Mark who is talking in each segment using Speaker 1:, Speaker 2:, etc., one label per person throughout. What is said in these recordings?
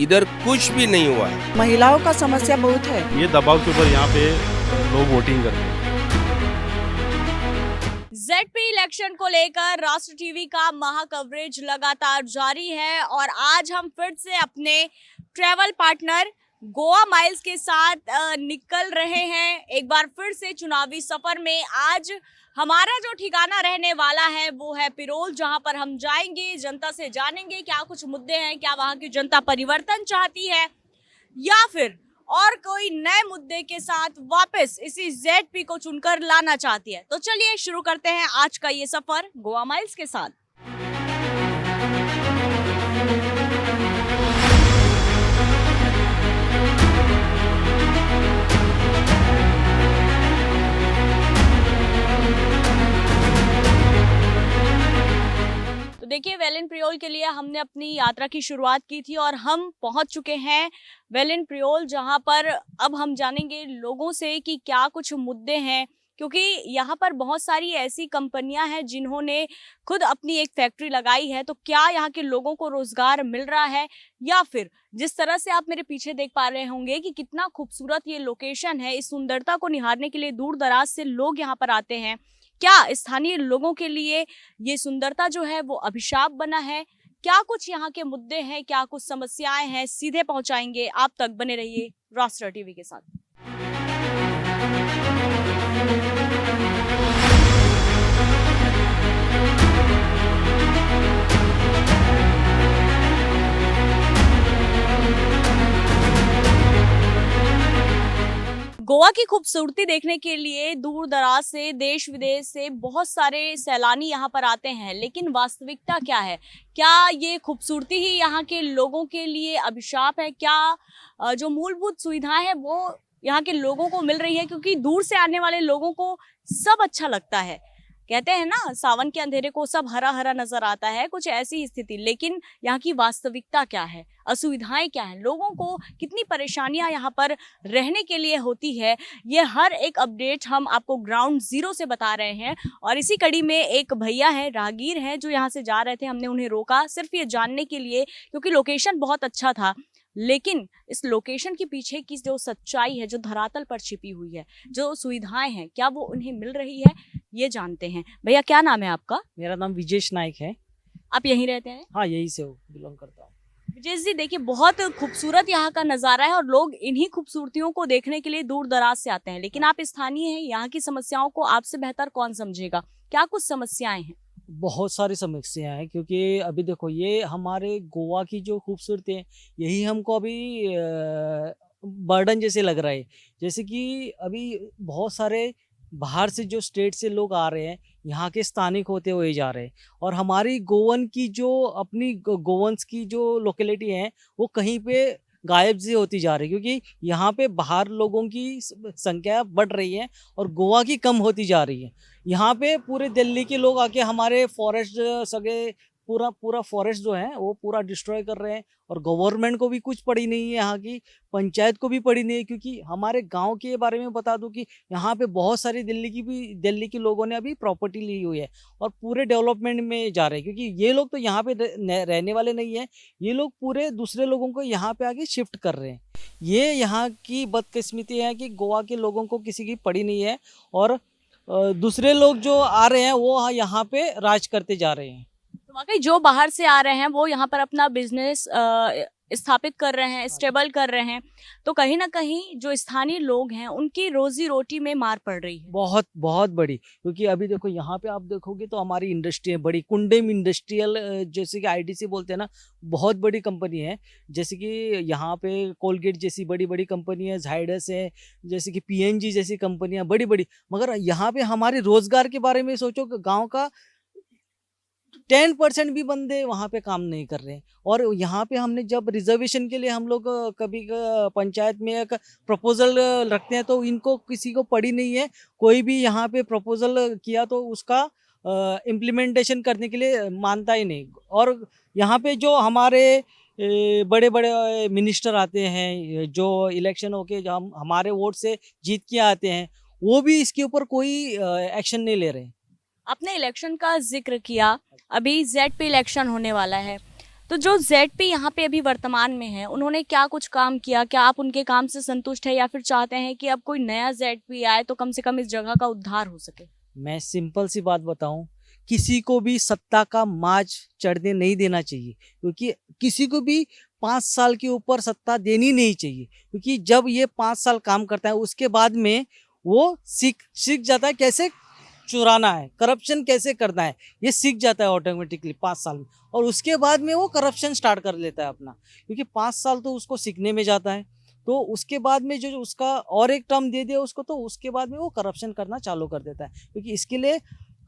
Speaker 1: इधर कुछ भी नहीं हुआ है।
Speaker 2: महिलाओं का समस्या बहुत है।
Speaker 3: ये दबाव के ऊपर यहाँ पे लोग वोटिंग करते हैं।
Speaker 4: जेडपी इलेक्शन को लेकर राष्ट्र टीवी का महा कवरेज लगातार जारी है और आज हम फिर से अपने ट्रैवल पार्टनर गोवा माइल्स के साथ निकल रहे हैं एक बार फिर से चुनावी सफर में। आज हमारा जो ठिकाना रहने वाला है वो है पिरोल, जहां पर हम जाएंगे, जनता से जानेंगे क्या कुछ मुद्दे हैं, क्या वहां की जनता परिवर्तन चाहती है या फिर और कोई नए मुद्दे के साथ वापस इसी जेडपी को चुनकर लाना चाहती है। तो चलिए शुरू करते हैं आज का ये सफर गोवा माइल्स के साथ। देखिए, वेलिन प्रियोल के लिए हमने अपनी यात्रा की शुरुआत की थी और हम पहुंच चुके हैं वेलिन प्रियोल, जहां पर अब हम जानेंगे लोगों से कि क्या कुछ मुद्दे हैं, क्योंकि यहाँ पर बहुत सारी ऐसी कंपनियां हैं जिन्होंने खुद अपनी एक फैक्ट्री लगाई है। तो क्या यहाँ के लोगों को रोजगार मिल रहा है या फिर जिस तरह से आप मेरे पीछे देख पा रहे होंगे कि कितना खूबसूरत ये लोकेशन है, इस सुंदरता को निहारने के लिए दूर दराज से लोग यहाँ पर आते हैं। क्या स्थानीय लोगों के लिए ये सुंदरता जो है वो अभिशाप बना है? क्या कुछ यहाँ के मुद्दे हैं, क्या कुछ समस्याएं हैं, सीधे पहुंचाएंगे आप तक। बने रहिए राष्ट्र टीवी के साथ। गोवा की खूबसूरती देखने के लिए दूर दराज से, देश विदेश से बहुत सारे सैलानी यहाँ पर आते हैं, लेकिन वास्तविकता क्या है? क्या ये खूबसूरती ही यहाँ के लोगों के लिए अभिशाप है? क्या जो मूलभूत सुविधाएं हैं वो यहाँ के लोगों को मिल रही है? क्योंकि दूर से आने वाले लोगों को सब अच्छा लगता है। कहते हैं ना, सावन के अंधेरे को सब हरा हरा नजर आता है, कुछ ऐसी ही स्थिति। लेकिन यहाँ की वास्तविकता क्या है, असुविधाएं क्या है, लोगों को कितनी परेशानियां यहाँ पर रहने के लिए होती है, ये हर एक अपडेट हम आपको ग्राउंड जीरो से बता रहे हैं। और इसी कड़ी में एक भैया है, राहगीर हैं, जो यहाँ से जा रहे थे। हमने उन्हें रोका सिर्फ ये जानने के लिए, क्योंकि लोकेशन बहुत अच्छा था, लेकिन इस लोकेशन के पीछे की जो सच्चाई है, जो धरातल पर छिपी हुई है, जो सुविधाएं हैं, क्या वो उन्हें मिल रही है, ये जानते हैं। भैया, क्या नाम है आपका?
Speaker 5: मेरा नाम विजेश नाइक है।
Speaker 4: आप यहीं रहते हैं?
Speaker 5: हाँ, यही से बिलोंग करता हूँ।
Speaker 4: विजेश जी, देखिए बहुत खूबसूरत यहाँ का नज़ारा है और लोग इन्हीं खूबसूरतियों को देखने के लिए दूर दराज से आते हैं। लेकिन आप स्थानीय हैं, यहाँ की समस्याओं को आपसे बेहतर कौन समझेगा? क्या कुछ समस्याएं हैं?
Speaker 5: बहुत सारी समस्याएं हैं, क्योंकि अभी देखो, ये हमारे गोवा की जो खूबसूरती है, यही हमको अभी बर्डन जैसे लग रहा है। जैसे कि अभी बहुत सारे बाहर से जो स्टेट से लोग आ रहे हैं, यहाँ के स्थानिक होते हुए जा रहे हैं, और हमारी गोवन की जो अपनी गोवंस की जो लोकेलिटी है वो कहीं पे गायब सी होती जा रही है, क्योंकि यहाँ पे बाहर लोगों की संख्या बढ़ रही है और गोवा की कम होती जा रही है। यहाँ पे पूरे दिल्ली के लोग आके हमारे फॉरेस्ट सगे पूरा फॉरेस्ट जो है वो पूरा डिस्ट्रॉय कर रहे हैं, और गवर्नमेंट को भी कुछ पड़ी नहीं है, यहाँ की पंचायत को भी पड़ी नहीं है। क्योंकि हमारे गांव के बारे में बता दूं कि यहाँ पे बहुत सारी दिल्ली के लोगों ने अभी प्रॉपर्टी ली हुई है और पूरे डेवलपमेंट में जा रहे हैं, क्योंकि ये लोग तो यहाँ पे रहने वाले नहीं है, ये लोग पूरे दूसरे लोगों को यहाँ पे आके शिफ्ट कर रहे हैं। ये यहाँ की बदकिस्मती है कि गोवा के लोगों को किसी की पड़ी नहीं है, और दूसरे लोग जो आ रहे हैं वो यहाँ पे राज करते जा रहे हैं।
Speaker 4: तो वाकई जो बाहर से आ रहे हैं वो यहाँ पर अपना बिजनेस स्थापित कर रहे हैं, स्टेबल कर रहे हैं, तो कहीं ना कहीं जो स्थानीय लोग हैं उनकी रोजी रोटी में मार पड़ रही है।
Speaker 5: बहुत बहुत बड़ी, क्योंकि अभी देखो यहाँ पे आप देखोगे तो हमारी इंडस्ट्री है बड़ी, कुंडेम इंडस्ट्रियल, जैसे कि आईडीसी बोलते हैं ना, बहुत बड़ी कंपनी है। जैसे कि यहाँ पे कोलगेट जैसी बड़ी बड़ी कंपनी है, जाइडस है, जैसे कि पीएनजी जैसी कंपनियां बड़ी बड़ी। मगर यहाँ पे हमारे रोजगार के बारे में सोचो, गाँव का 10% भी बंदे वहाँ पे काम नहीं कर रहे हैं। और यहाँ पे हमने जब रिजर्वेशन के लिए हम लोग कभी पंचायत में एक प्रपोजल रखते हैं तो इनको किसी को पड़ी नहीं है। कोई भी यहाँ पे प्रपोजल किया तो उसका इम्प्लीमेंटेशन करने के लिए मानता ही नहीं। और यहाँ पे जो हमारे बड़े बड़े मिनिस्टर आते हैं, जो इलेक्शन होके जो हमारे वोट से जीत के आते हैं, वो भी इसके ऊपर कोई एक्शन नहीं ले रहे हैं।
Speaker 4: आपने इलेक्शन का जिक्र किया, अभी जेडपी इलेक्शन होने वाला है, तो जो जेडपी यहाँ पे अभी वर्तमान में है, उन्होंने क्या कुछ काम किया? क्या आप उनके काम से संतुष्ट हैं या फिर चाहते हैं कि अब कोई नया जेडपी आए तो कम से कम इस जगह का उद्धार हो सके?
Speaker 5: मैं सिंपल सी बात बताऊं, किसी को भी सत्ता का माज चढ़ने नहीं देना चाहिए, क्योंकि किसी को भी 5 साल के ऊपर सत्ता देनी नहीं चाहिए, क्योंकि जब ये 5 साल काम करता है उसके बाद में वो सीख जाता है कैसे चुराना है, करप्शन कैसे करना है, ये सीख जाता है ऑटोमेटिकली 5 साल में। और उसके बाद में वो करप्शन स्टार्ट कर लेता है अपना, क्योंकि 5 साल तो उसको सीखने में जाता है। तो उसके बाद में जो उसका और एक टर्म दे दिया उसको, तो उसके बाद में वो करप्शन करना चालू कर देता है। क्योंकि इसके लिए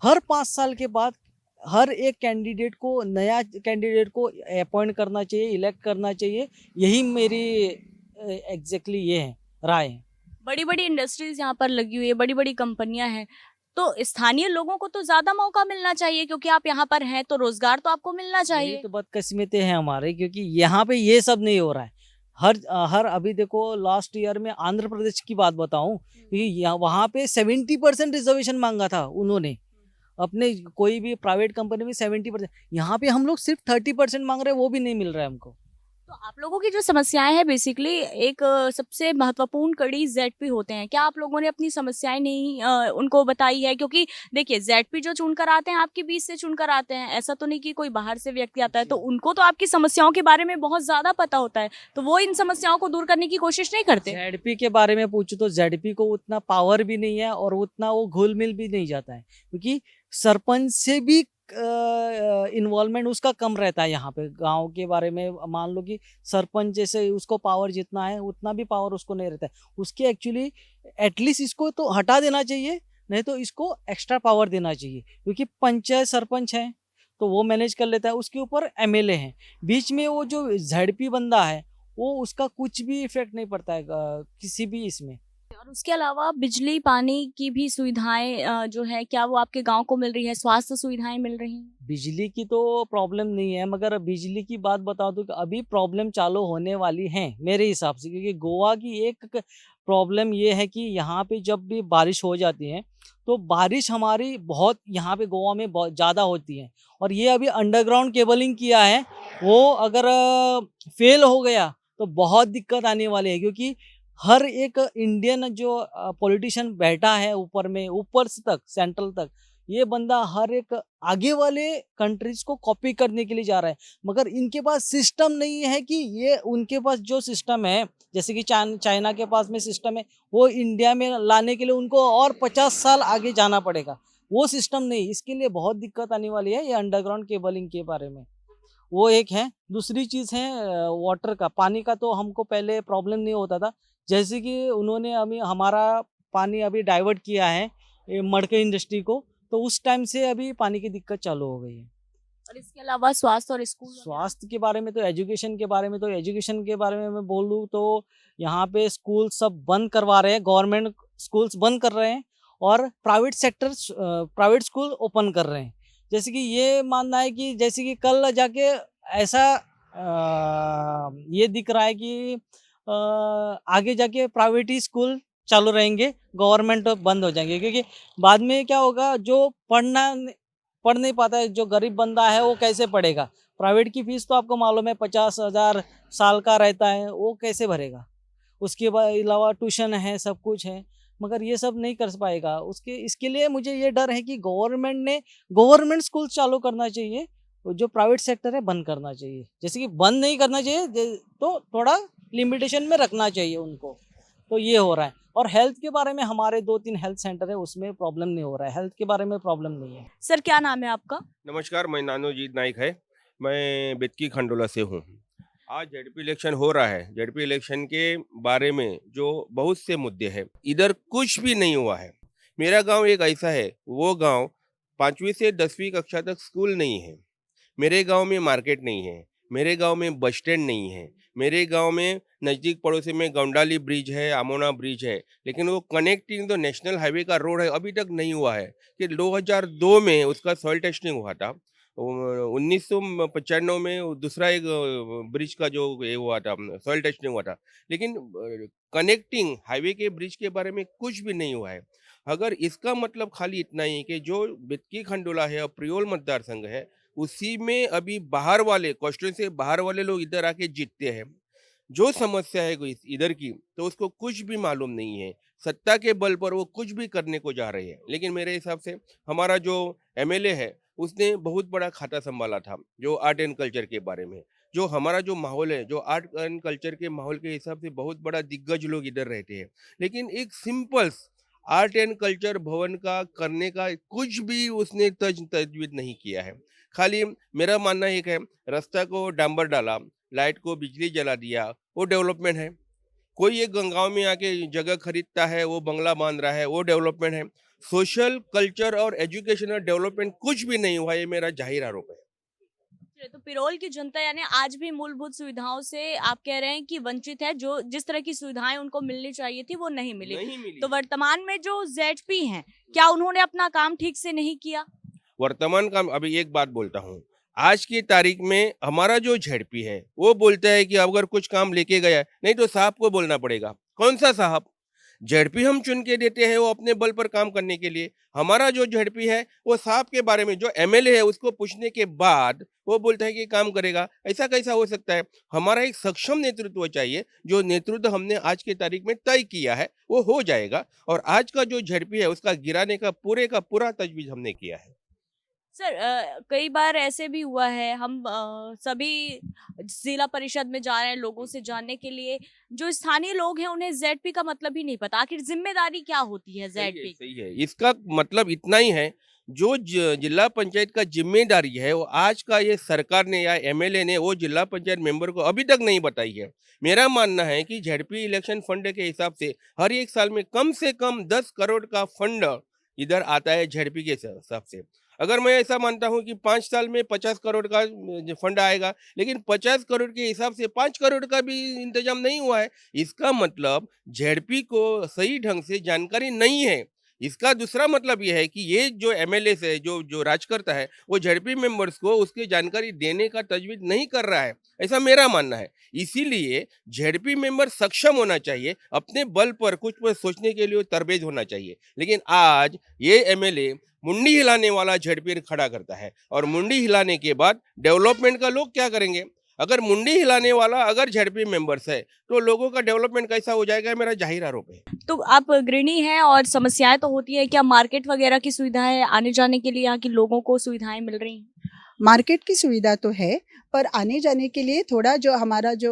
Speaker 5: हर 5 साल के बाद हर एक कैंडिडेट को, नया कैंडिडेट को अपॉइंट करना चाहिए, इलेक्ट करना चाहिए। यही मेरी एग्जैक्टली ये है राय है।
Speaker 4: बड़ी बड़ी इंडस्ट्रीज यहाँ पर लगी हुई है, बड़ी बड़ी कंपनियां हैं, तो स्थानीय लोगों को तो ज्यादा मौका मिलना चाहिए, क्योंकि आप यहाँ पर हैं तो रोजगार तो आपको मिलना
Speaker 5: यही
Speaker 4: चाहिए।
Speaker 5: तो बदकिस्मतें हैं हमारे, क्योंकि यहाँ पे ये सब नहीं हो रहा है। हर अभी देखो लास्ट ईयर में आंध्र प्रदेश की बात बताऊं, क्योंकि वहाँ पे 70% रिजर्वेशन मांगा था उन्होंने अपने कोई भी प्राइवेट कंपनी में 70%। यहाँ पे हम लोग सिर्फ 30% मांग रहे हैं, वो भी नहीं मिल रहा है हमको।
Speaker 4: तो आप लोगों की जो समस्याएं हैं, बेसिकली एक सबसे महत्वपूर्ण कड़ी जेडपी होते हैं। क्या आप लोगों ने अपनी समस्याएं नहीं उनको बताई है? क्योंकि देखिए, जेडपी जो चुनकर आते हैं आपके बीच से चुनकर आते हैं, ऐसा तो नहीं कि कोई बाहर से व्यक्ति आता है, तो उनको तो आपकी समस्याओं के बारे में बहुत ज्यादा पता होता है, तो वो इन समस्याओं को दूर करने की कोशिश नहीं करते।
Speaker 5: जेडपी के बारे में पूछो तो जेडपी को उतना पावर भी नहीं है और उतना वो घुल मिल भी नहीं जाता है, क्योंकि सरपंच से भी इन्वॉल्वमेंट उसका कम रहता है। यहाँ पे गांव के बारे में मान लो कि सरपंच जैसे उसको पावर जितना है उतना भी पावर उसको नहीं रहता है। उसके एक्चुअली एटलीस्ट इसको तो हटा देना चाहिए, नहीं तो इसको एक्स्ट्रा पावर देना चाहिए, क्योंकि पंचायत सरपंच है तो वो मैनेज कर लेता है, उसके ऊपर एमएलए हैं, बीच में वो जो झड़पी बंदा है वो उसका कुछ भी इफेक्ट नहीं पड़ता है किसी भी इसमें।
Speaker 4: और उसके अलावा बिजली पानी की भी सुविधाएं जो है, क्या वो आपके गांव को मिल रही है? स्वास्थ्य सुविधाएं मिल रही हैं?
Speaker 5: बिजली की तो प्रॉब्लम नहीं है, मगर बिजली की बात बता दूं कि अभी प्रॉब्लम चालू होने वाली है मेरे हिसाब से, क्योंकि गोवा की एक प्रॉब्लम ये है कि यहाँ पे जब भी बारिश हो जाती है तो बारिश हमारी बहुत यहाँ पे गोवा में बहुत ज़्यादा होती है। और ये अभी अंडरग्राउंड केबलिंग किया है, वो अगर फेल हो गया तो बहुत दिक्कत आने वाली है, क्योंकि हर एक इंडियन जो पॉलिटिशियन बैठा है ऊपर में, ऊपर से तक सेंट्रल तक, ये बंदा हर एक आगे वाले कंट्रीज को कॉपी करने के लिए जा रहा है, मगर इनके पास सिस्टम नहीं है कि ये उनके पास जो सिस्टम है, जैसे कि चाइना के पास में सिस्टम है, वो इंडिया में लाने के लिए उनको और 50 साल आगे जाना पड़ेगा। वो सिस्टम नहीं, इसके लिए बहुत दिक्कत आने वाली है। ये अंडरग्राउंड केबलिंग के बारे में वो एक है। दूसरी चीज़ है वाटर का, पानी का तो हमको पहले प्रॉब्लम नहीं होता था, जैसे कि उन्होंने अभी हमारा पानी अभी डाइवर्ट किया है मडके इंडस्ट्री को, तो उस टाइम से अभी पानी की दिक्कत चालू हो गई है।
Speaker 4: और इसके अलावा स्वास्थ्य और स्कूल
Speaker 5: स्वास्थ्य के बारे में तो एजुकेशन के बारे में मैं बोलूँ तो यहाँ पे स्कूल सब बंद करवा रहे हैं, गवर्नमेंट स्कूल्स बंद कर रहे हैं और प्राइवेट स्कूल ओपन कर रहे हैं। जैसे कि ये मानना है कि जैसे कि कल जाके ऐसा ये दिख रहा है कि आगे जाके प्राइवेट ही स्कूल चालू रहेंगे, गवर्नमेंट बंद हो जाएंगे, क्योंकि बाद में क्या होगा, जो पढ़ नहीं पाता है, जो गरीब बंदा है वो कैसे पढ़ेगा? प्राइवेट की फीस तो आपको मालूम है 50,000 साल का रहता है, वो कैसे भरेगा? उसके अलावा ट्यूशन है, सब कुछ है, मगर ये सब नहीं कर पाएगा। इसके लिए मुझे ये डर है कि गवर्नमेंट स्कूल चालू करना चाहिए, जो प्राइवेट सेक्टर है बंद करना चाहिए। जैसे कि बंद नहीं करना चाहिए तो थोड़ा लिमिटेशन में रखना चाहिए उनको, तो ये हो रहा है। और हेल्थ के बारे में हमारे 2-3 हेल्थ सेंटर है, उसमें प्रॉब्लम नहीं हो रहा है, हेल्थ के बारे में प्रॉब्लम नहीं है।
Speaker 4: सर, क्या नाम है आपका?
Speaker 1: नमस्कार, मैं नानोजीत नाइक है। मैं बेतकी खंडोला से हूँ। आज जेडपी इलेक्शन हो रहा है। जेडपी इलेक्शन के बारे में जो बहुत से मुद्दे हैं, इधर कुछ भी नहीं हुआ है। मेरा गांव एक ऐसा है, वो गांव 5वीं से 10वीं कक्षा तक स्कूल नहीं है। मेरे गांव में मार्केट नहीं है, मेरे गांव में बस स्टैंड नहीं है, मेरे गांव में नज़दीक पड़ोसी में गौंडाली ब्रिज है, आमोना ब्रिज है, लेकिन वो कनेक्टिंग तो नेशनल हाईवे का रोड है, अभी तक नहीं हुआ है। कि 2002 में उसका सॉइल टेस्टिंग हुआ था, 1995 में दूसरा एक ब्रिज का जो ये हुआ था, सॉइल टेस्टिंग हुआ था, लेकिन कनेक्टिंग हाईवे के ब्रिज के बारे में कुछ भी नहीं हुआ है। अगर इसका मतलब खाली इतना ही कि जो बेतकी खंडोला है और प्रियोल मतदार संघ है, उसी में अभी बाहर वाले कॉन्स्टिट्यूएंसी से बाहर वाले लोग इधर आके जीतते हैं। जो समस्या है कोई इधर की, तो उसको कुछ भी मालूम नहीं है। सत्ता के बल पर वो कुछ भी करने को जा रहे हैं। लेकिन मेरे हिसाब से हमारा जो एमएलए है, उसने बहुत बड़ा खाता संभाला था, जो आर्ट एंड कल्चर के बारे में। जो हमारा जो माहौल है, जो आर्ट एंड कल्चर के माहौल के हिसाब से बहुत बड़ा दिग्गज लोग इधर रहते हैं। लेकिन एक सिंपल आर्ट एंड कल्चर भवन का करने का कुछ भी उसने तजवीज़ नहीं किया है। खाली मेरा मानना एक है, रास्ता को डांबर डाला, लाइट को बिजली जला दिया, वो डेवलपमेंट है। कोई एक गाँव में आके जगह खरीदता है, वो बंगला बांध रहा है, वो डेवलपमेंट है। सोशल, कल्चर और एजुकेशनल डेवलपमेंट कुछ भी नहीं हुआ, ये मेरा जाहिर आरोप है।
Speaker 4: तो पिरोल की जनता यानी आज भी मूलभूत सुविधाओं से आप कह रहे हैं कि वंचित है, जो जिस तरह की सुविधाएं उनको मिलनी चाहिए थी वो नहीं मिली।
Speaker 1: नहीं मिली।
Speaker 4: तो वर्तमान में जो जेडपी हैं, क्या उन्होंने अपना काम ठीक से नहीं किया?
Speaker 1: वर्तमान का अभी एक बात बोलता हूँ, आज की तारीख में हमारा जो झेडपी है, वो बोलता है कि अगर कुछ काम लेके गया है, नहीं तो साहब को बोलना पड़ेगा। कौन सा साहब? झेडपी हम चुन के देते हैं वो अपने बल पर काम करने के लिए। हमारा जो झेडपी है, वो साहब के बारे में, जो एमएलए है उसको पूछने के बाद वो बोलता है कि काम करेगा। ऐसा कैसा हो सकता है? हमारा एक सक्षम नेतृत्व चाहिए। जो नेतृत्व हमने आज की तारीख में तय किया है, वो हो जाएगा। और आज का जो झेडपी है, उसका गिराने का पूरा तजवीज़ हमने किया है।
Speaker 4: सर कई बार ऐसे भी हुआ है, हम सभी जिला परिषद में जा रहे हैं लोगों से जानने के लिए, जो स्थानीय लोग हैं उन्हें जेडपी का मतलब ही नहीं पता। आखिर जिम्मेदारी क्या होती है जेडपी?
Speaker 1: सही है। इसका मतलब इतना ही है, जो जिला पंचायत का जिम्मेदारी है, वो आज का ये सरकार ने या एमएलए ने वो जिला पंचायत मेंबर को अभी तक नहीं बताई है। मेरा मानना है कि झेडपी इलेक्शन फंड के हिसाब से हर एक साल में कम से कम 10 करोड़ का फंड इधर आता है झेडपी के हिसाब से। अगर मैं ऐसा मानता हूं कि 5 साल में 50 करोड़ का फंड आएगा, लेकिन 50 करोड़ के हिसाब से 5 करोड़ का भी इंतजाम नहीं हुआ है। इसका मतलब झेडपी को सही ढंग से जानकारी नहीं है। इसका दूसरा मतलब यह है कि ये जो एमएलए है, जो राज करता है, वो झेडपी मेंबर्स को उसकी जानकारी देने का तजवीज़ नहीं कर रहा है, ऐसा मेरा मानना है। इसीलिए झेडपी मेंबर सक्षम होना चाहिए, अपने बल पर कुछ पर सोचने के लिए तरबेज होना चाहिए। लेकिन आज ये एमएलए मुंडी हिलाने वाला झेडपी खड़ा करता है, और मुंडी हिलाने के बाद डेवलपमेंट का लोग क्या करेंगे? अगर मुंडी हिलाने वाला अगर झेडपी मेंबर्स है, तो लोगों का डेवलपमेंट कैसा हो जाएगा, मेरा जाहिर आरोप है।
Speaker 4: तो आप गृहिणी हैं और समस्याएं तो होती है, क्या मार्केट वगैरह की सुविधाएं आने जाने के लिए यहाँ के लोगों को सुविधाएं मिल रही हैं?
Speaker 2: मार्केट की सुविधा तो है, पर आने जाने के लिए थोड़ा जो हमारा जो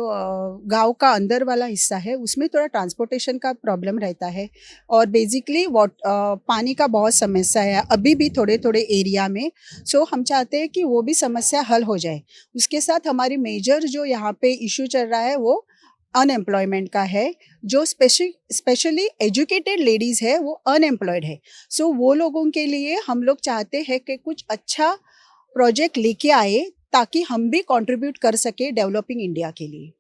Speaker 2: गांव का अंदर वाला हिस्सा है, उसमें थोड़ा ट्रांसपोर्टेशन का प्रॉब्लम रहता है। और बेसिकली पानी का बहुत समस्या है अभी भी थोड़े थोड़े एरिया में। सो हम चाहते हैं कि वो भी समस्या हल हो जाए। उसके साथ हमारी मेजर जो यहाँ पे इशू चल रहा है, वो अनएम्प्लॉयमेंट का है। जो स्पेशली एजुकेटेड लेडीज़ है, वो अनएम्प्लॉयड है। सो वो लोगों के लिए हम लोग चाहते हैं कि कुछ अच्छा प्रोजेक्ट लेके आए, ताकि हम भी कंट्रीब्यूट कर सके डेवलपिंग इंडिया के लिए।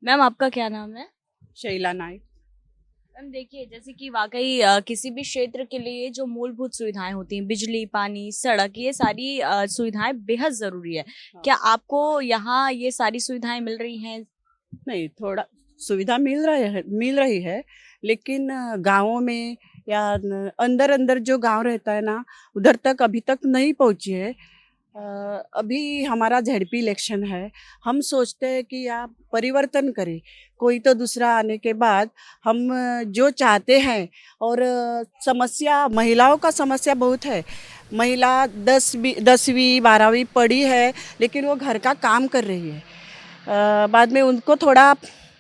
Speaker 4: मैम आपका क्या नाम है?
Speaker 6: शैला नाइक।
Speaker 4: मैम देखिए, जैसे कि वाकई किसी भी क्षेत्र के लिए जो मूलभूत सुविधाएं होती हैं, बिजली, पानी, सड़क, ये सारी सुविधाएं बेहद जरूरी है। क्या आपको यहाँ ये सारी सुविधाएं मिल रही हैं?
Speaker 6: नहीं, थोड़ा सुविधा मिल रही है, लेकिन गाँवों में या अंदर अंदर जो गांव रहता है ना, उधर तक अभी तक नहीं पहुंची है। अभी हमारा झेडपी इलेक्शन है, हम सोचते हैं कि आप परिवर्तन करें, कोई तो दूसरा आने के बाद हम जो चाहते हैं। और समस्या, महिलाओं का समस्या बहुत है। महिला 10वीं 12वीं पढ़ी है, लेकिन वो घर का काम कर रही है। बाद में उनको थोड़ा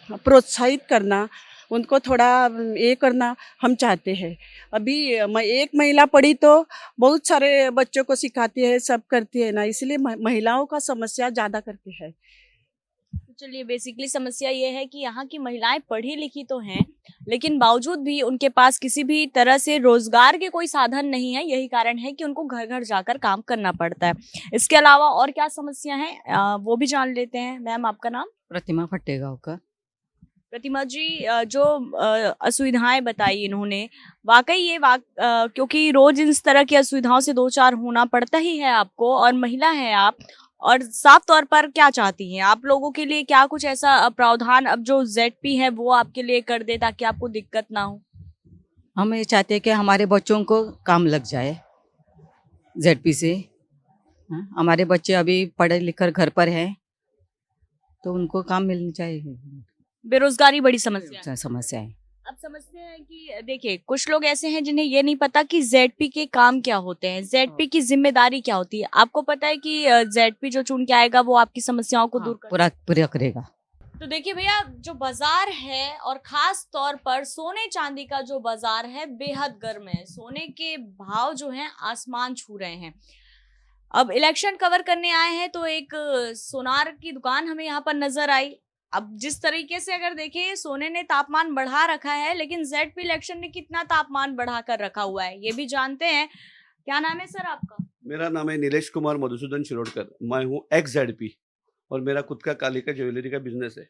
Speaker 6: प्रोत्साहित करना, उनको थोड़ा ये करना हम चाहते हैं। अभी एक महिला पढ़ी तो बहुत सारे बच्चों को सिखाती है, सब करती है ना, इसलिए महिलाओं का समस्या ज़्यादा करती है।
Speaker 4: तो चलिए, बेसिकली समस्या ये है कि यहाँ की महिलाएं पढ़ी लिखी तो हैं, लेकिन बावजूद भी उनके पास किसी भी तरह से रोजगार के कोई साधन नहीं है। यही कारण है कि उनको घर घर जाकर काम करना पड़ता है। इसके अलावा और क्या समस्या है वो भी जान लेते हैं। मैम आपका नाम?
Speaker 7: प्रतिमा फटेगांवकर।
Speaker 4: प्रतिमा जी, जो असुविधाएं बताई इन्होंने, वाकई ये क्योंकि रोज इस तरह की असुविधाओं से दो चार होना पड़ता ही है आपको, और महिला हैं आप, और साफ तौर पर क्या चाहती हैं आप लोगों के लिए? क्या कुछ ऐसा प्रावधान अब जो जेडपी है वो आपके लिए कर दे, ताकि आपको दिक्कत ना हो?
Speaker 7: हम ये चाहते हैं कि हमारे बच्चों को काम लग जाए जेडपी से, हाँ, हमारे बच्चे अभी पढ़े लिखकर घर पर हैं, तो उनको काम मिलनी चाहिए।
Speaker 4: बेरोजगारी बड़ी समस्या है।
Speaker 7: समस्या है।
Speaker 4: अब समझते हैं कि देखिए कुछ लोग ऐसे हैं जिन्हें ये नहीं पता कि जेडपी के काम क्या होते हैं, जेडपी की जिम्मेदारी क्या होती है। आपको पता है कि जेडपी जो चुन के आएगा वो आपकी समस्याओं को दूर कर
Speaker 7: पूरा पूरा करेगा।
Speaker 4: तो देखिए भैया, जो बाजार है और खास तौर पर सोने चांदी का जो बाजार है बेहद गर्म है। सोने के भाव जो हैं आसमान छू रहे हैं। अब इलेक्शन कवर करने आए हैं तो एक सोनार की दुकान हमें यहाँ पर नजर आई। अब जिस तरीके से अगर देखें सोने ने तापमान बढ़ा रखा है, लेकिन जेडपी इलेक्शन ने कितना तापमान बढ़ा कर रखा हुआ है ये भी जानते हैं। क्या नाम है सर आपका?
Speaker 8: मेरा नाम है नीलेश कुमार मधुसूदन शिरोडकर। मैं हूँ एक्स जेडपी और मेरा खुद का कालिका ज्वेलरी का बिजनेस है।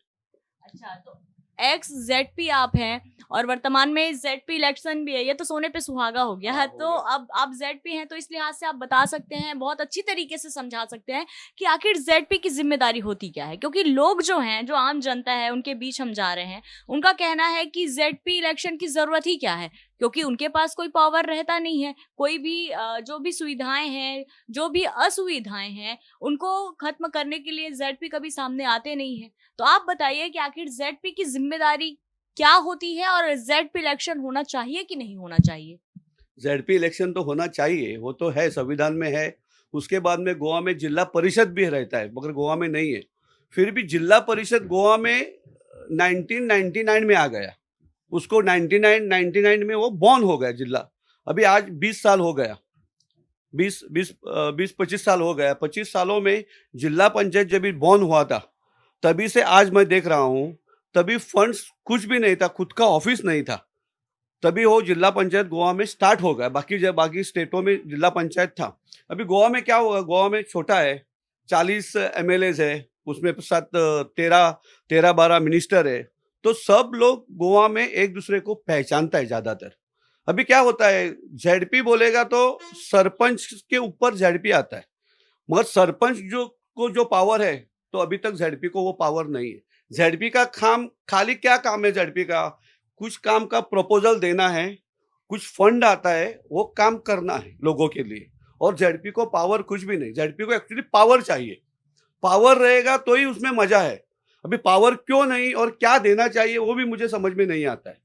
Speaker 4: अच्छा, तो एक्स जेडपी आप हैं और वर्तमान में जेडपी इलेक्शन भी है। ये तो सोने पे सुहागा हो गया है। तो अब आप जेडपी हैं तो इस लिहाज से आप बता सकते हैं, बहुत अच्छी तरीके से समझा सकते हैं कि आखिर जेडपी की जिम्मेदारी होती क्या है। क्योंकि लोग जो हैं, जो आम जनता है, उनके बीच हम जा रहे हैं, उनका कहना है कि जेडपी इलेक्शन की जरूरत ही क्या है, क्योंकि उनके पास कोई पावर रहता नहीं है। कोई भी जो भी सुविधाएं हैं, जो भी असुविधाएं हैं, उनको खत्म करने के लिए जेडपी कभी सामने आते नहीं है। तो आप बताइए कि आखिर जेडपी की जिम्मेदारी क्या होती है और जेडपी इलेक्शन होना चाहिए कि नहीं होना चाहिए?
Speaker 8: जेडपी इलेक्शन तो होना चाहिए, वो तो है, संविधान में है। उसके बाद में गोवा में जिला परिषद भी रहता है, मगर गोवा में नहीं है। फिर भी जिला परिषद गोवा में 1999 में आ गया। उसको 99 में वो बॉर्न हो गया जिला। अभी आज 20 साल हो गया, 20-25 साल हो गया। 25 सालों में जिला पंचायत जब भी बॉर्न हुआ था, तभी से आज मैं देख रहा हूँ, तभी फंड्स कुछ भी नहीं था, खुद का ऑफिस नहीं था, तभी वो जिला पंचायत गोवा में स्टार्ट हो गया। बाकी स्टेटों में जिला पंचायत था। अभी गोवा में क्या होगा, गोवा में छोटा है, 40 MLAs है, उसमें साथ 13-12 मिनिस्टर है। तो सब लोग गोवा में एक दूसरे को पहचानता है ज़्यादातर। अभी क्या होता है, जेडपी बोलेगा तो सरपंच के ऊपर जेडपी आता है, मगर सरपंच जो पावर है, तो अभी तक जेडपी को वो पावर नहीं है। जेडपी का खाली क्या काम है जेडपी का? कुछ काम का प्रपोजल देना है, कुछ फंड आता है, वो काम करना है लोगों के लिए। और जेडपी को पावर कुछ भी नहीं। जेडपी को एक्चुअली पावर चाहिए, पावर रहेगा तो ही उसमें मजा है। अभी पावर क्यों नहीं और क्या देना चाहिए वो भी मुझे समझ में नहीं आता है।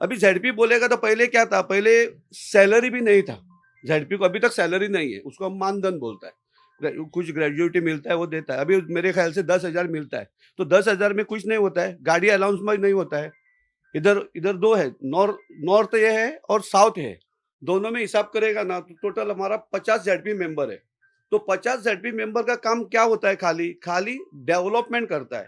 Speaker 8: अभी जेडपी बोलेगा तो पहले क्या था, पहले सैलरी भी नहीं था जेडपी को, अभी तक सैलरी नहीं है, उसको हम मानधन बोलता है। कुछ ग्रेजुएटी मिलता है वो देता है। अभी मेरे ख्याल से 10,000 मिलता है, तो 10,000 में कुछ नहीं होता है, गाड़ी अलाउंस में नहीं होता है। इधर दो है, नॉर्थ ये है और साउथ है, दोनों में हिसाब करेगा ना तो टोटल हमारा 50 जेडपी मेंबर है। तो 50 जेडपी मेंबर का काम क्या होता है, खाली डेवलपमेंट करता है।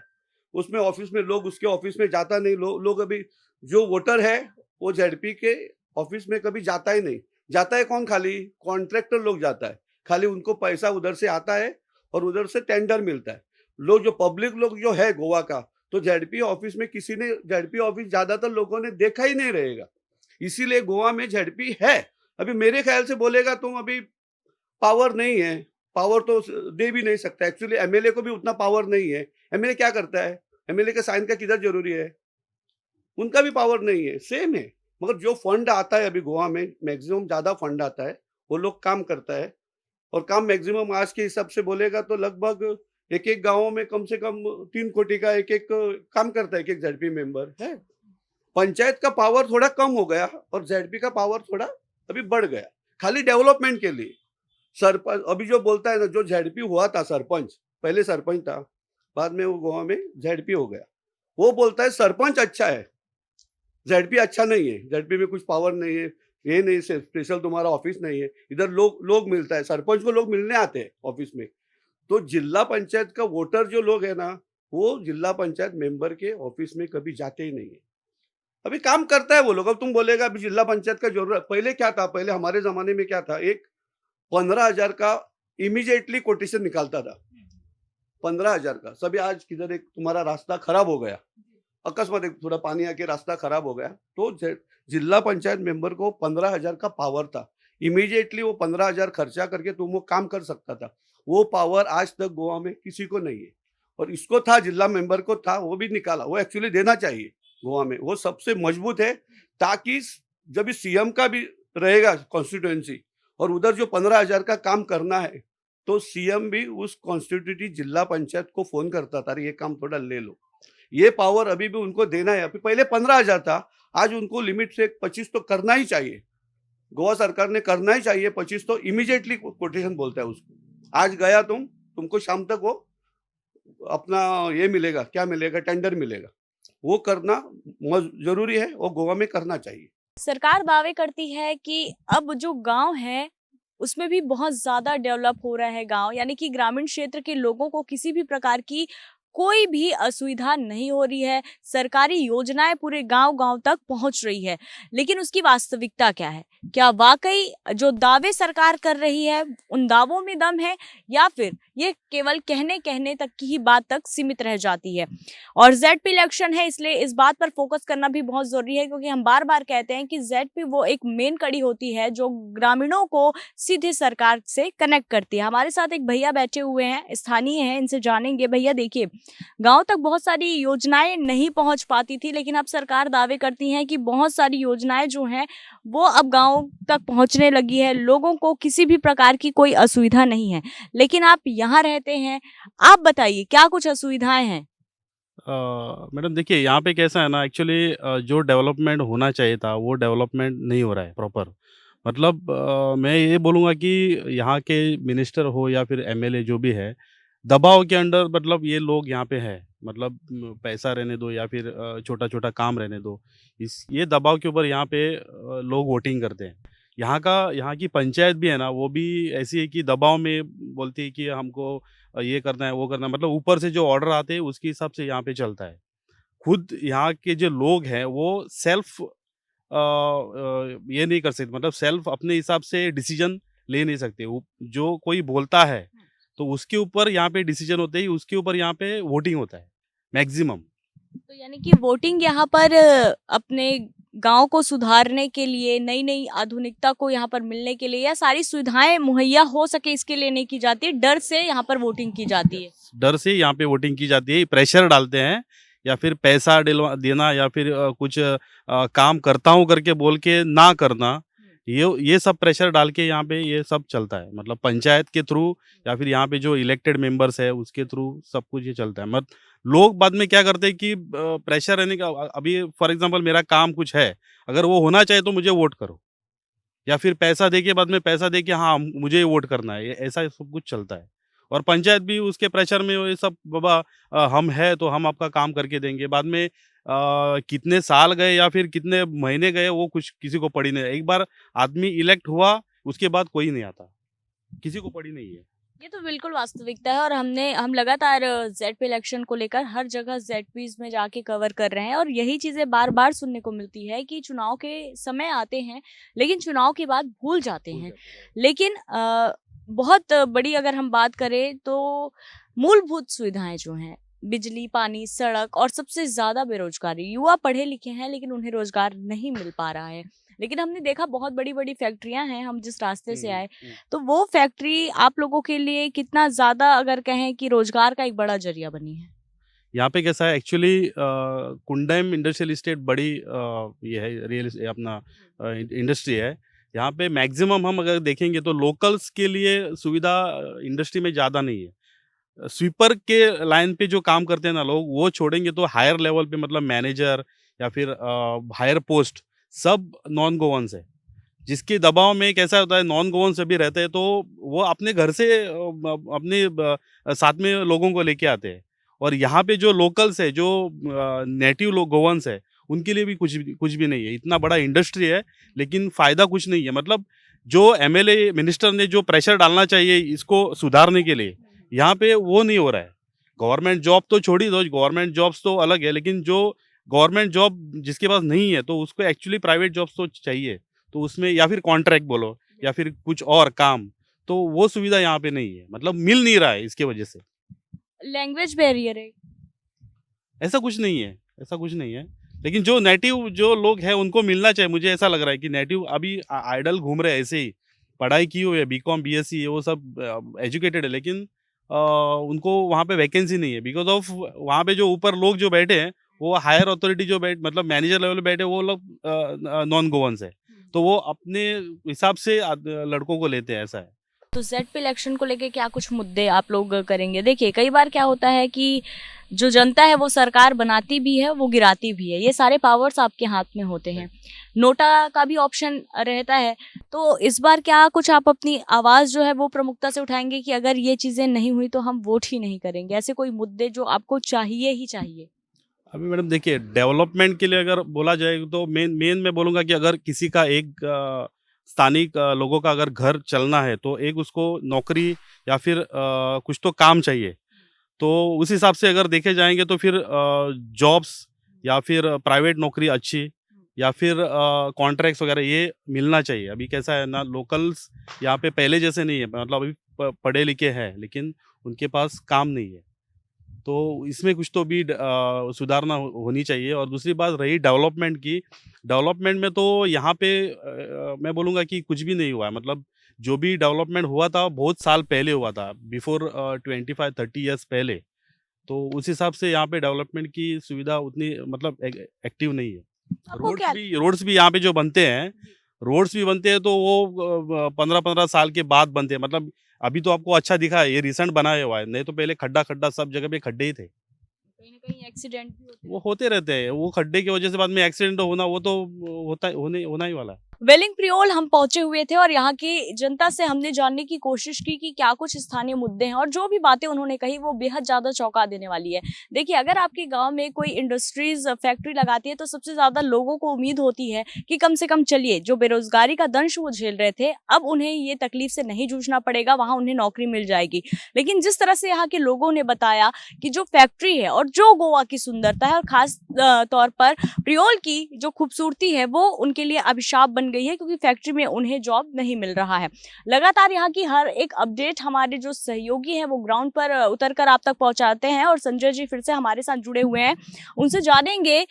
Speaker 8: उसमें ऑफिस में लोग उसके ऑफिस में जाता नहीं। लोग अभी जो वोटर है वो जेडपी के ऑफिस में कभी जाता ही नहीं। जाता है कौन, खाली कॉन्ट्रैक्टर लोग जाता है, खाली उनको पैसा उधर से आता है और उधर से टेंडर मिलता है। लोग जो पब्लिक लोग जो है गोवा का, तो जेडपी ऑफिस में किसी ने जेडपी ऑफिस ज्यादातर लोगों ने देखा ही नहीं रहेगा। इसीलिए गोवा में जेडपी है। अभी मेरे ख्याल से बोलेगा तुम अभी पावर नहीं है, पावर तो दे भी नहीं सकता। एक्चुअली एमएलए को भी उतना पावर नहीं है। एमएलए क्या करता है, एमएलए का साइन का किधर जरूरी है, उनका भी पावर नहीं है, सेम है। मगर जो फंड आता है अभी गोवा में मैक्सिमम ज्यादा फंड आता है, वो लोग काम करता है। और काम मैक्सिमम आज के हिसाब से बोलेगा तो लगभग एक गांव में कम से कम 3 कोटी का एक काम करता है, एक जेडपी मेंबर है। पंचायत का पावर थोड़ा कम हो गया और जेडपी का पावर थोड़ा अभी बढ़ गया, खाली डेवलपमेंट के लिए। सरपंच अभी जो बोलता है ना, जो जेडपी हुआ था सरपंच, पहले सरपंच था, बाद में वो गोवा में जेडपी हो गया, वो बोलता है सरपंच अच्छा है, जेडपी अच्छा नहीं है, जेडपी में कुछ पावर नहीं है, ये नहीं, स्पेशल तुम्हारा ऑफिस नहीं है। इधर लोग मिलता है, सरपंच को लोग मिलने आते हैं ऑफिस में। तो जिला पंचायत का वोटर जो लोग है ना, वो जिला पंचायत मेंबर के ऑफिस में कभी जाते ही नहीं है। अभी काम करता है वो लोग। अब तुम बोलेगा अभी जिला पंचायत का जरूरत, पहले क्या था, पहले हमारे जमाने में क्या था, एक 15,000 का इमीडिएटली कोटेशन निकालता था, 15,000 का। सभी आज किधर एक तुम्हारा रास्ता खराब हो गया, अकस्मात एक थोड़ा पानी आके रास्ता खराब हो गया, तो जिला पंचायत मेंबर को 15,000 का पावर था, इमीडिएटली वो 15,000 खर्चा करके तुम वो काम कर सकता था। वो पावर आज तक गोवा में किसी को नहीं है, और इसको था, जिला मेंबर को था, वो भी निकाला। वो एक्चुअली देना चाहिए गोवा में, वो सबसे मजबूत है, ताकि जब सीएम का भी रहेगा कॉन्स्टिट्यूएंसी और उधर जो 15,000 का काम करना है, तो सीएम भी उस कॉन्स्टिट्यूटिव जिला पंचायत को फोन करता था, अरे ये काम थोड़ा ले लो। ये पावर अभी भी उनको देना है। अभी पहले 15,000 था, आज उनको लिमिट से 25 तो करना ही चाहिए। गोवा सरकार ने करना ही चाहिए 25 तो इमीडिएटली कोटेशन बोलता है उसको। आज गया तुमको शाम तक वो अपना ये मिलेगा, क्या मिलेगा, टेंडर मिलेगा। वो करना जरूरी है, वो गोवा में करना चाहिए।
Speaker 4: सरकार दावे करती है कि अब जो गांव है उसमें भी बहुत ज्यादा डेवलप हो रहा है गांव, यानी कि ग्रामीण क्षेत्र के लोगों को किसी भी प्रकार की कोई भी असुविधा नहीं हो रही है, सरकारी योजनाएं पूरे गांव-गांव तक पहुंच रही है। लेकिन उसकी वास्तविकता क्या है? क्या वाकई जो दावे सरकार कर रही है उन दावों में दम है, या फिर ये केवल कहने तक की ही बात तक सीमित रह जाती है? और जेडपी इलेक्शन है, इसलिए इस बात पर फोकस करना भी बहुत जरूरी है, क्योंकि हम बार बार कहते हैं कि जेडपी वो एक मेन कड़ी होती है जो ग्रामीणों को सीधे सरकार से कनेक्ट करती है। हमारे साथ एक भैया बैठे हुए हैं, स्थानीय हैं, इनसे जानेंगे। भैया देखिए, गांव तक बहुत सारी योजनाएं नहीं पहुंच पाती थी, लेकिन अब सरकार दावे करती है कि बहुत सारी योजनाएं जो हैं वो अब गांव तक पहुंचने लगी है, लोगों को किसी भी प्रकार की कोई असुविधा नहीं है। लेकिन आप यहाँ रहते हैं, आप बताइए क्या कुछ असुविधाएं हैं?
Speaker 3: मैडम देखिए, यहाँ पे कैसा है ना, एक्चुअली जो डेवलपमेंट होना चाहिए था वो डेवलपमेंट नहीं हो रहा है प्रॉपर। मतलब मैं ये बोलूँगा कि यहाँ के मिनिस्टर हो या फिर एमएलए जो भी है, दबाव के अंडर मतलब ये लोग यहाँ पे है, मतलब पैसा रहने दो या फिर छोटा-छोटा काम रहने दो। ये दबाव के ऊपर यहाँ पे लोग वोटिंग करते हैं। यहाँ की पंचायत भी है ना, वो भी ऐसी है कि दबाव में बोलती है कि हमको ये करना है, वो करना है, मतलब ऊपर से जो ऑर्डर आते हैं उसके हिसाब से यहाँ पे चलता है। खुद यहाँ के जो लोग हैं वो सेल्फ ये नहीं कर सकते, मतलब सेल्फ अपने हिसाब से डिसीजन ले नहीं सकते। जो कोई बोलता है तो उसके ऊपर यहाँ पे डिसीजन होते ही, उसके ऊपर यहाँ पे वोटिंग होता है मैक्सिमम।
Speaker 4: तो यानी कि वोटिंग यहाँ पर अपने गांव को सुधारने के लिए, नई नई आधुनिकता को यहाँ पर मिलने के लिए, या सारी सुविधाएं मुहैया हो सके इसके लिए नहीं की जाती, डर से यहाँ पर वोटिंग की जाती है।
Speaker 3: डर से यहाँ पे वोटिंग की जाती है, प्रेशर डालते हैं या फिर पैसा देना या फिर कुछ काम करता हूँ करके बोल के ना करना, ये सब प्रेशर डाल के यहाँ पे ये सब चलता है। मतलब पंचायत के थ्रू या फिर यहाँ पे जो इलेक्टेड मेंबर्स है उसके थ्रू सब कुछ ये चलता है। मत लोग बाद में क्या करते हैं कि प्रेशर रहने का, अभी फॉर एग्जांपल मेरा काम कुछ है, अगर वो होना चाहिए तो मुझे वोट करो, या फिर पैसा दे के बाद में पैसा दे के हाँ मुझे वोट करना है, ऐसा सब कुछ चलता है। और पंचायत भी उसके प्रेशर में ये सब, बाबा हम है तो हम आपका काम करके देंगे। बाद में कितने साल गए या फिर कितने महीने गए वो कुछ किसी को पड़ी नहीं। एक बार आदमी इलेक्ट हुआ उसके बाद कोई नहीं आता, किसी को पड़ी नहीं है।
Speaker 4: ये तो बिल्कुल वास्तविकता है, और हम लगातार जेडपी इलेक्शन को लेकर हर जगह जेडपीज में जाके कवर कर रहे हैं, और यही चीजें बार बार सुनने को मिलती है कि चुनाव के समय आते हैं लेकिन चुनाव के बाद भूल जाते हैं। लेकिन बहुत बड़ी अगर हम बात करें तो मूलभूत सुविधाएं जो हैं, बिजली, पानी, सड़क, और सबसे ज्यादा बेरोजगारी। युवा पढ़े लिखे हैं लेकिन उन्हें रोजगार नहीं मिल पा रहा है। लेकिन हमने देखा बहुत बड़ी बड़ी फैक्ट्रियां हैं, हम जिस रास्ते से आए, तो वो फैक्ट्री आप लोगों के लिए कितना ज्यादा, अगर कहें कि रोजगार का एक बड़ा जरिया बनी है?
Speaker 3: यहाँ पे कैसा है एक्चुअली, कुंडम इंडस्ट्रियल इस्टेट बड़ी ये है, रियल अपना इंडस्ट्री है। यहाँ पे मैक्सिमम हम अगर देखेंगे तो लोकल्स के लिए सुविधा इंडस्ट्री में ज़्यादा नहीं है। स्वीपर के लाइन पे जो काम करते हैं ना लोग, वो छोड़ेंगे तो हायर लेवल पे, मतलब मैनेजर या फिर हायर पोस्ट सब नॉन गोवंस है, जिसके दबाव में कैसा होता है, नॉन गोवंस भी रहते हैं तो वो अपने घर से अपने साथ में लोगों को लेके आते हैं। और यहाँ पे जो लोकल्स है, जो नेटिव लोग गोवंस है, उनके लिए भी कुछ भी नहीं है। इतना बड़ा इंडस्ट्री है लेकिन फ़ायदा कुछ नहीं है। मतलब जो एमएलए मिनिस्टर ने जो प्रेशर डालना चाहिए इसको सुधारने के लिए, यहाँ पे वो नहीं हो रहा है। गवर्नमेंट जॉब तो छोड़ ही दो, गवर्नमेंट जॉब्स तो अलग है, लेकिन जो गवर्नमेंट जॉब जिसके पास नहीं है तो उसको एक्चुअली प्राइवेट जॉब्स तो चाहिए, तो उसमें या फिर कॉन्ट्रैक्ट बोलो या फिर कुछ और काम, तो वो सुविधा यहाँ पे नहीं है, मतलब मिल नहीं रहा है। इसके वजह से
Speaker 4: लैंग्वेज बैरियर है?
Speaker 3: ऐसा कुछ नहीं है, ऐसा कुछ नहीं है। लेकिन जो नेटिव जो लोग हैं उनको मिलना चाहिए। मुझे ऐसा लग रहा है कि नेटिव अभी आइडल घूम रहे हैं, ऐसे ही पढ़ाई की हुई है, बीकॉम बीएससी है, वो सब एजुकेटेड है, लेकिन उनको वहाँ पे वैकेंसी नहीं है बिकॉज ऑफ वहाँ पे जो ऊपर लोग जो बैठे हैं, वो हायर अथॉरिटी जो मतलब मैनेजर लेवल पे बैठे, वो लोग नॉन गोवंस है, तो वो अपने हिसाब से लड़कों को लेते हैं, ऐसा है।
Speaker 4: तो ZP इलेक्शन को लेके क्या कुछ मुद्दे आप लोग करेंगे? देखिए कई बार क्या होता है कि जो जनता है वो सरकार बनाती भी है, वो गिराती भी है। ये सारे पावर्स आपके हाथ में होते हैं। नोटा का भी ऑप्शन रहता है। तो इस बार क्या कुछ आप अपनी आवाज़ जो है वो प्रमुखता से उठाएँगे कि अगर ये चीज़ें नहीं हुई तो हम वोट ही नहीं करेंगे? ऐसे कोई मुद्दे जो आपको चाहिए ही चाहिए?
Speaker 3: अभी मैडम देखिए, डेवलपमेंट के लिए अगर बोला जाए तो मेन मेन मैं बोलूँगा कि अगर किसी का एक स्थानिक लोगों का अगर घर चलना है तो एक उसको नौकरी या फिर कुछ तो काम चाहिए। तो उस हिसाब से अगर देखे जाएंगे तो फिर जॉब्स या फिर प्राइवेट नौकरी अच्छी या फिर कॉन्ट्रैक्ट्स वगैरह ये मिलना चाहिए। अभी कैसा है ना, लोकल्स यहाँ पे पहले जैसे नहीं है, मतलब अभी पढ़े लिखे हैं लेकिन उनके पास काम नहीं है। तो इसमें कुछ तो भी सुधारना होनी चाहिए। और दूसरी बात रही डेवलपमेंट की, डेवलपमेंट में तो यहाँ पे मैं बोलूँगा कि कुछ भी नहीं हुआ है। मतलब जो भी डेवलपमेंट हुआ था बहुत साल पहले हुआ था, बिफोर 25-30 ईयर्स पहले। तो उस हिसाब से यहाँ पे डेवलपमेंट की सुविधा उतनी मतलब एक्टिव नहीं है।
Speaker 4: आपको क्या
Speaker 3: रोड्स भी यहाँ पे जो बनते हैं, रोड्स भी बनते हैं तो वो 15-15 साल के बाद बनते हैं। मतलब अभी तो आपको अच्छा दिखा है, ये रिसेंट बनाया हुआ है, नहीं तो पहले खड्डा सब जगह पे खड्डे ही थे।
Speaker 4: कहीं ना कहीं एक्सीडेंट भी होते हैं?
Speaker 3: वो होते रहते हैं, वो खड्डे की वजह से बाद में एक्सीडेंट होना वो तो होना ही वाला है।
Speaker 4: वेलिंग प्रियोल हम पहुंचे हुए थे और यहाँ की जनता से हमने जानने की कोशिश की कि क्या कुछ स्थानीय मुद्दे हैं, और जो भी बातें उन्होंने कही वो बेहद ज्यादा चौंका देने वाली है। देखिए अगर आपके गांव में कोई इंडस्ट्रीज फैक्ट्री लगाती है तो सबसे ज्यादा लोगों को उम्मीद होती है कि कम से कम चलिए जो बेरोजगारी का दंश वो झेल रहे थे अब उन्हें ये तकलीफ से नहीं जूझना पड़ेगा, वहां उन्हें नौकरी मिल जाएगी। लेकिन जिस तरह से यहाँ के लोगों ने बताया कि जो फैक्ट्री है और जो गोवा की सुंदरता है और खास तौर पर प्रियोल की जो खूबसूरती है वो उनके लिए अभिशाप बन गई है, क्योंकि फैक्ट्री में उन्हें जॉब नहीं मिल रहा है। लगातार यहाँ की हर एक अपडेट हमारे जो सहयोगी हैं वो ग्राउंड पर उतरकर आप तक पहुंचाते हैं, और संजय जी फिर से हमारे साथ जुड़े हुए हैं, उनसे जानेंगे।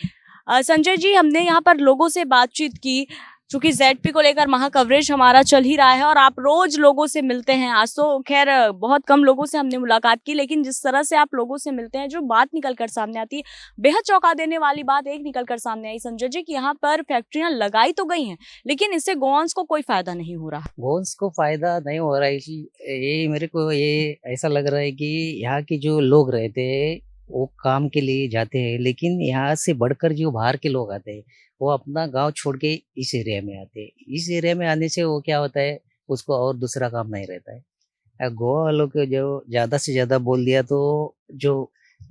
Speaker 4: संजय जी, हमने यहाँ पर लोगों से बातचीत की, चूंकि ZP को लेकर महा कवरेज हमारा चल ही रहा है और आप रोज लोगों से मिलते हैं। आज तो खैर बहुत कम लोगों से हमने मुलाकात की, लेकिन जिस तरह से आप लोगों से मिलते हैं जो बात निकल कर सामने आती है, बेहद चौंका देने वाली बात एक निकल कर सामने आई संजय जी कि यहाँ पर फैक्ट्रियां लगाई तो गई हैं लेकिन इससे गोवंश को कोई फायदा नहीं हो रहा।
Speaker 5: गोवंश को फायदा नहीं हो रहा है, ये मेरे को ये ऐसा लग रहा है कि यहाँ के जो लोग रहते हैं वो काम के लिए जाते हैं, लेकिन यहाँ से बढ़कर जो बाहर के लोग आते हैं वो अपना गांव छोड़ के इस एरिया में आते हैं। इस एरिया में आने से वो क्या होता है, उसको और दूसरा काम नहीं रहता है। गोवा वालों को जो ज़्यादा से ज़्यादा बोल दिया तो जो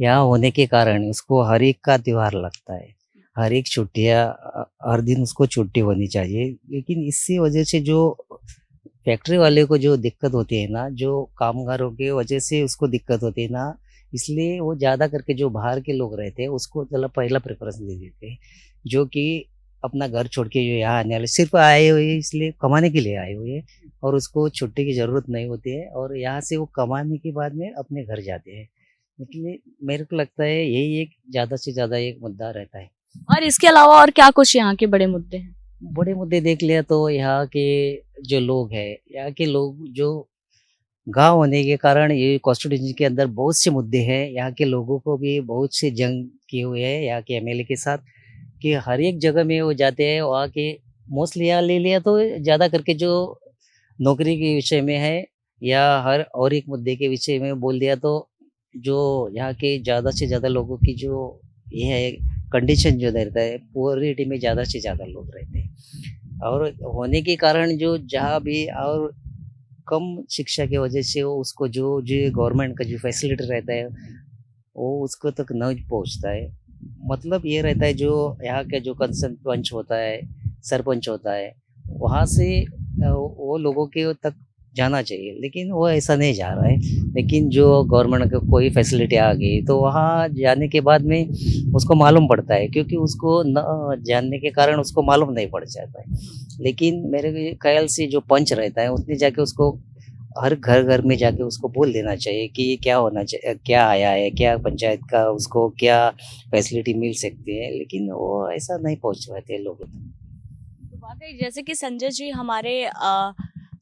Speaker 5: यहाँ होने के कारण उसको हर एक का त्योहार लगता है, हर एक छुट्टियाँ हर दिन उसको छुट्टी होनी चाहिए। लेकिन इसी वजह से जो फैक्ट्री वाले को जो दिक्कत होती है ना, जो कामगारों के वजह से उसको दिक्कत होती है ना, इसलिए वो ज़्यादा करके जो बाहर के लोग रहते हैं उसको चलो पहला प्रेफरेंस दे देते हैं, जो कि अपना घर छोड़ के जो यहाँ आने वाले सिर्फ आए हुए हैं, इसलिए कमाने के लिए आए हुए हैं और उसको छुट्टी की ज़रूरत नहीं होती है, और यहाँ से वो कमाने के बाद में अपने घर जाते हैं। इसलिए मेरे को लगता है यही एक ज़्यादा से ज़्यादा एक मुद्दा रहता है।
Speaker 4: और इसके अलावा और क्या कुछ यहाँ के बड़े मुद्दे हैं?
Speaker 5: बड़े मुद्दे देख लिया तो यहाँ के जो लोग हैं, यहाँ के लोग जो गांव होने के कारण ये कॉन्स्टिट्यूंसी के अंदर बहुत से मुद्दे हैं। यहाँ के लोगों को भी बहुत से जंग किए हुए हैं यहाँ के MLA के साथ, कि हर एक जगह में वो जाते हैं। वहाँ के मोस्टली यहाँ ले लिया तो ज़्यादा करके जो नौकरी के विषय में है या हर और एक मुद्दे के विषय में बोल दिया तो जो यहाँ के ज़्यादा से ज़्यादा लोगों की जो ये है कंडीशन जो रहता है, पुअरिटी में ज़्यादा से ज़्यादा लोग रहते हैं, और होने के कारण जो जहाँ भी और कम शिक्षा की वजह से वो उसको जो गवर्नमेंट का जो फैसिलिटी रहता है वो उसको तक नहीं पहुंचता है। मतलब ये रहता है जो यहाँ का जो कंसर्न पंच होता है, सरपंच होता है, वहाँ से वो लोगों के तक जाना चाहिए, लेकिन वो ऐसा नहीं जा रहा है। लेकिन जो गवर्नमेंट का कोई फैसिलिटी आ गई तो वहाँ जाने के बाद में उसको मालूम पड़ता है, क्योंकि उसको न जानने के कारण उसको मालूम नहीं पड़ जाता है। लेकिन मेरे ख्याल से जो पंच रहता है उसने जाके उसको हर घर घर में जाके उसको बोल देना चाहिए कि ये क्या होना चाहिए, क्या आया है, क्या पंचायत का उसको क्या फैसिलिटी मिल सकती है, लेकिन वो ऐसा नहीं पहुँच पाते लोग।
Speaker 4: तो वाकई जैसे कि संजय जी हमारे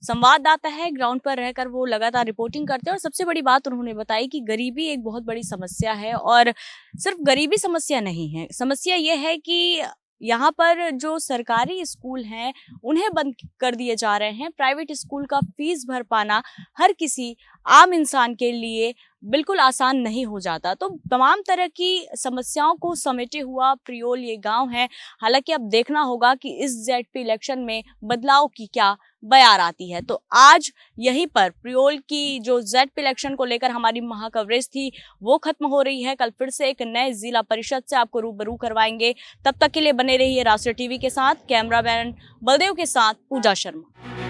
Speaker 4: संवाददाता है, ग्राउंड पर रहकर वो लगातार रिपोर्टिंग करते हैं, और सबसे बड़ी बात उन्होंने बताई कि गरीबी एक बहुत बड़ी समस्या है, और सिर्फ गरीबी समस्या नहीं है, समस्या ये है कि यहाँ पर जो सरकारी स्कूल हैं उन्हें बंद कर दिए जा रहे हैं। प्राइवेट स्कूल का फीस भर पाना हर किसी आम इंसान के लिए बिल्कुल आसान नहीं हो जाता। तो तमाम तरह की समस्याओं को समेटे हुआ प्रियोल ये गांव है। हालांकि अब देखना होगा कि इस जेडपी इलेक्शन में बदलाव की क्या बयार आती है। तो आज यहीं पर प्रियोल की जो जेडपी इलेक्शन को लेकर हमारी महा कवरेज थी वो खत्म हो रही है। कल फिर से एक नए जिला परिषद से आपको रूबरू करवाएंगे। तब तक के लिए बने रहिए राष्ट्रीय टीवी के साथ। कैमरामैन बलदेव के साथ पूजा शर्मा।